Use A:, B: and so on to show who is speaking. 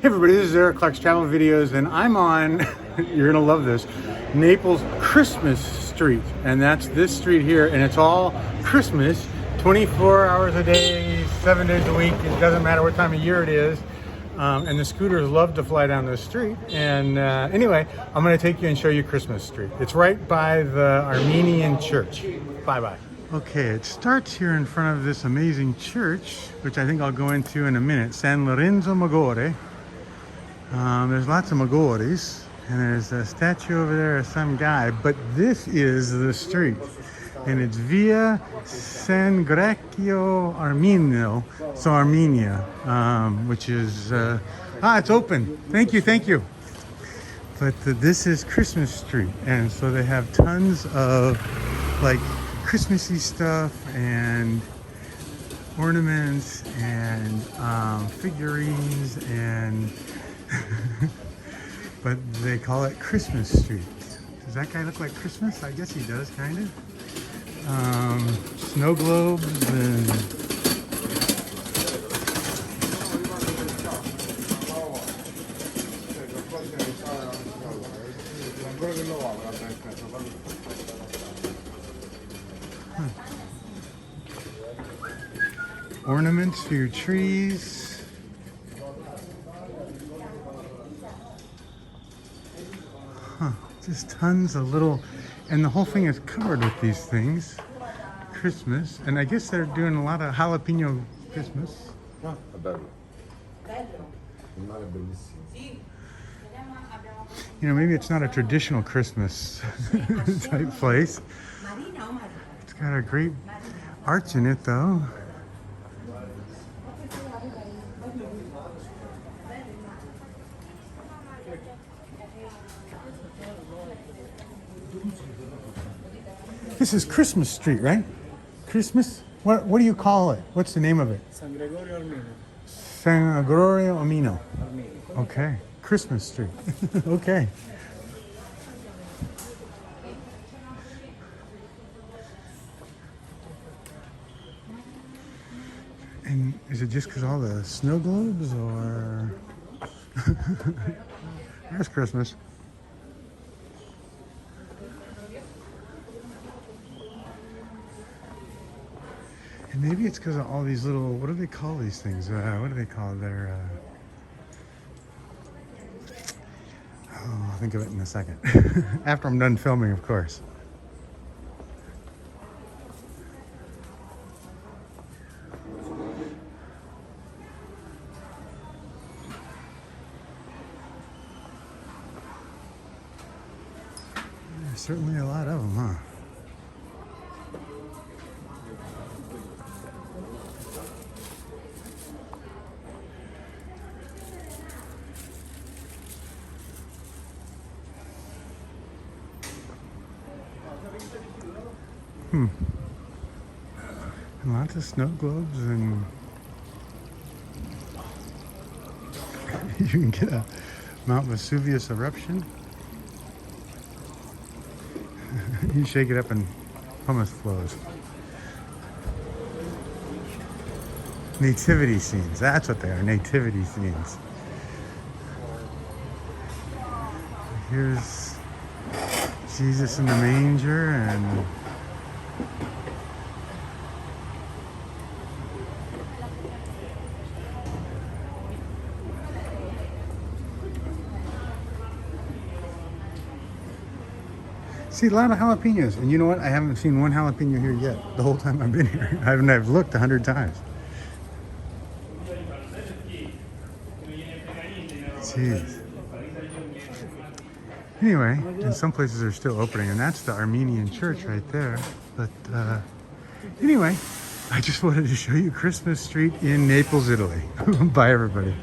A: Hey everybody, this is Eric Clark's Travel Videos, and I'm on, you're gonna love this, Naples Christmas Street. And that's this street here, and it's all Christmas, 24 hours a day, 7 days a week. It doesn't matter what time of year it is. And the scooters love to fly down this street. And anyway, I'm gonna take you and show you Christmas Street. It's right by the Armenian church. Bye-bye. Okay, it starts here in front of this amazing church, which I think I'll go into in a minute, San Lorenzo Maggiore. There's lots of Maggiores, and there's a statue over there of some guy, but this is the street, and it's Via San Gregorio Armeno, so Armenia, which is, it's open. Thank you. But this is Christmas Street, and so they have tons of like Christmassy stuff and ornaments and figurines and but they call it Christmas Street. Does that guy look like Christmas? I guess he does, kind of. Snow globes and ornaments for your trees. Just tons of little, and the whole thing is covered with these things. Christmas, and I guess they're doing a lot of jalapeno Christmas. You know, maybe it's not a traditional Christmas type place. It's got a great arch in it though. This is Christmas Street, right? Christmas? What do you call it? What's the name of it?
B: San Gregorio Armeno.
A: San Gregorio Armeno. Okay. Christmas Street. Okay. And is it just because all the snow globes, or there's Christmas. And maybe it's because of all these little, what do they call these things? What do they call their, I'll think of it in a second. After I'm done filming, of course. There's certainly a lot of them, huh? And lots of snow globes, and you can get a Mount Vesuvius eruption. You shake it up and pumice flows. Nativity scenes, that's what they are, nativity scenes. Here's Jesus in the manger, and see a lot of jalapenos, and you know what? I haven't seen one jalapeno here yet. The whole time I've been here, I've looked 100 times. Jeez. Anyway, and some places are still opening, and that's the Armenian church right there. But anyway, I just wanted to show you Christmas Street in Naples, Italy. Bye, everybody.